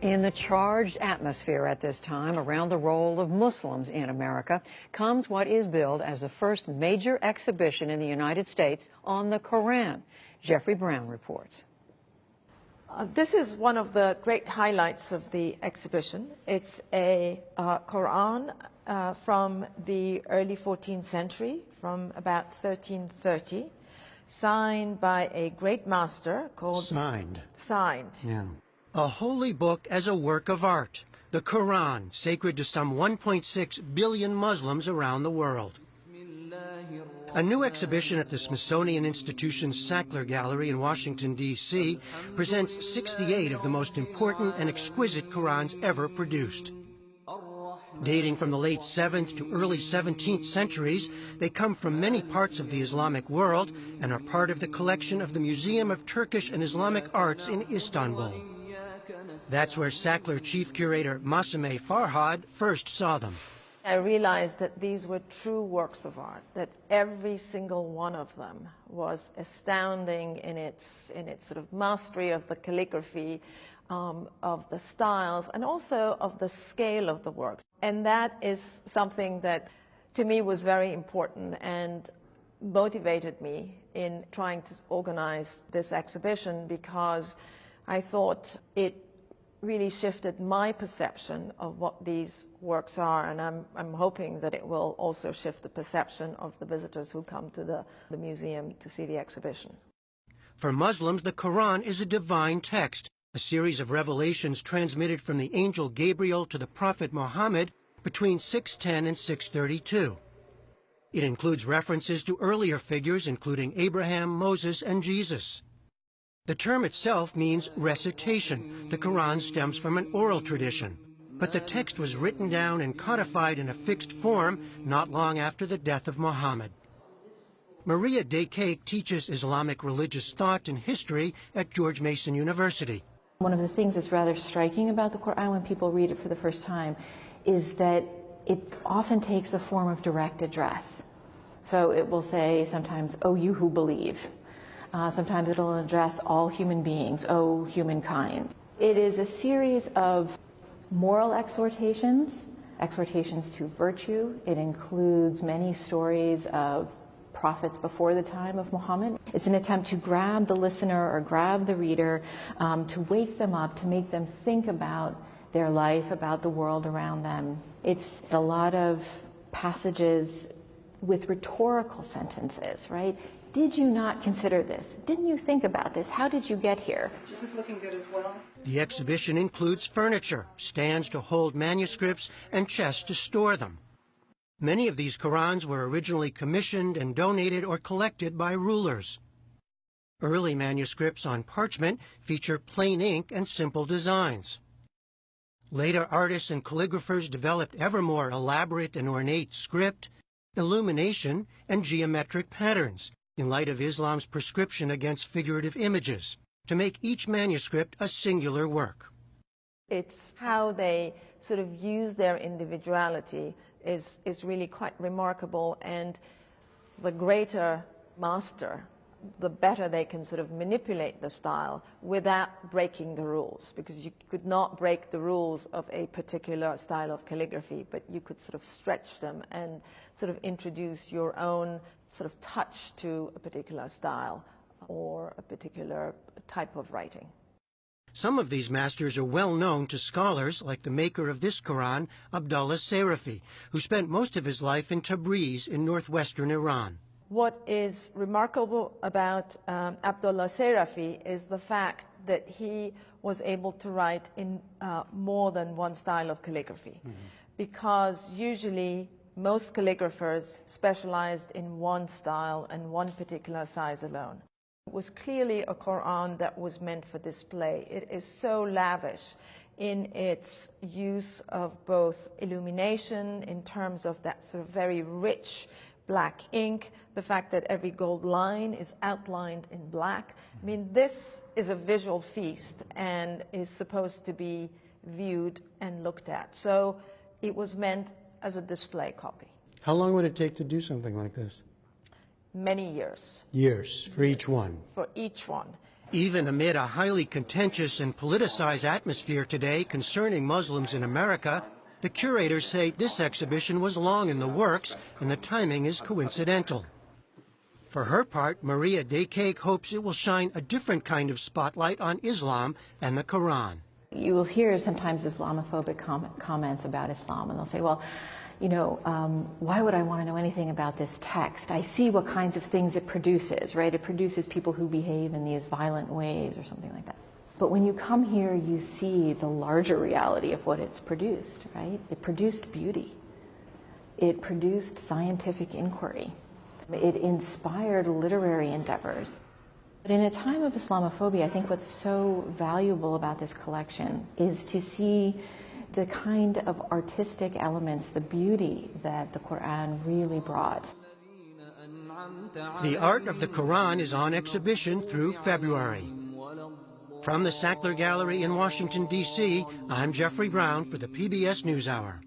In the charged atmosphere at this time around the role of Muslims in America comes what is billed as the first major exhibition in the United States on the Quran. Jeffrey Brown reports. This is one of the great highlights of the exhibition. It's a Quran from the early 14th century, from about 1330, signed by a great master called... Signed. Yeah. A holy book as a work of art. The Quran, sacred to some 1.6 billion Muslims around the world. A new exhibition at the Smithsonian Institution's Sackler Gallery in Washington, D.C. presents 68 of the most important and exquisite Qurans ever produced. Dating from the late 7th to early 17th centuries, they come from many parts of the Islamic world and are part of the collection of the Museum of Turkish and Islamic Arts in Istanbul. That's where Sackler chief curator Masumeh Farhad first saw them. I realized that these were true works of art, that every single one of them was astounding in its sort of mastery of the calligraphy, of the styles, and also of the scale of the works. And that is something that, to me, was very important and motivated me in trying to organize this exhibition, because I thought it really shifted my perception of what these works are, and I'm hoping that it will also shift the perception of the visitors who come to the museum to see the exhibition. For Muslims, the Quran is a divine text, a series of revelations transmitted from the angel Gabriel to the prophet Muhammad between 610 and 632. It includes references to earlier figures, including Abraham, Moses, and Jesus. The term itself means recitation. The Quran stems from an oral tradition, but the text was written down and codified in a fixed form not long after the death of Muhammad. Maria Daycake teaches Islamic religious thought and history at George Mason University. One of the things that's rather striking about the Quran when people read it for the first time is that it often takes a form of direct address. So it will say sometimes, "O you who believe." Sometimes it'll address all human beings, O humankind. It is a series of moral exhortations, exhortations to virtue. It includes many stories of prophets before the time of Muhammad. It's an attempt to grab the listener or grab the reader, to wake them up, to make them think about their life, about the world around them. It's a lot of passages with rhetorical sentences, right? Did you not consider this? Didn't you think about this? How did you get here? This is looking good as well. The exhibition includes furniture, stands to hold manuscripts, and chests to store them. Many of these Qurans were originally commissioned and donated or collected by rulers. Early manuscripts on parchment feature plain ink and simple designs. Later artists and calligraphers developed ever more elaborate and ornate script, illumination, and geometric patterns, in light of Islam's prescription against figurative images, to make each manuscript a singular work. It's how they sort of use their individuality is really quite remarkable, and the greater master, the better they can sort of manipulate the style without breaking the rules, because you could not break the rules of a particular style of calligraphy, but you could sort of stretch them and sort of introduce your own sort of touch to a particular style or a particular type of writing. Some of these masters are well known to scholars, like the maker of this Quran, Abdullah Sarafi, who spent most of his life in Tabriz in northwestern Iran. What is remarkable about Abdullah Sarafi is the fact that he was able to write in more than one style of calligraphy, because usually most calligraphers specialized in one style and one particular size alone. It was clearly a Quran that was meant for display. It is so lavish in its use of both illumination, in terms of that sort of very rich black ink, the fact that every gold line is outlined in black. I mean, this is a visual feast and is supposed to be viewed and looked at. So it was meant as a display copy. How long would it take to do something like this? Many years. Years for each one? For each one. Even amid a highly contentious and politicized atmosphere today concerning Muslims in America, the curators say this exhibition was long in the works and the timing is coincidental. For her part, Maria Daycake hopes it will shine a different kind of spotlight on Islam and the Quran. You will hear sometimes Islamophobic comments about Islam, and they'll say, well, you know, why would I want to know anything about this text? I see what kinds of things it produces, right? It produces people who behave in these violent ways or something like that. But when you come here, you see the larger reality of what it's produced, right? It produced beauty. It produced scientific inquiry. It inspired literary endeavors. But in a time of Islamophobia, I think what's so valuable about this collection is to see the kind of artistic elements, the beauty that the Quran really brought. The art of the Quran is on exhibition through February. From the Sackler Gallery in Washington, D.C., I'm Jeffrey Brown for the PBS NewsHour.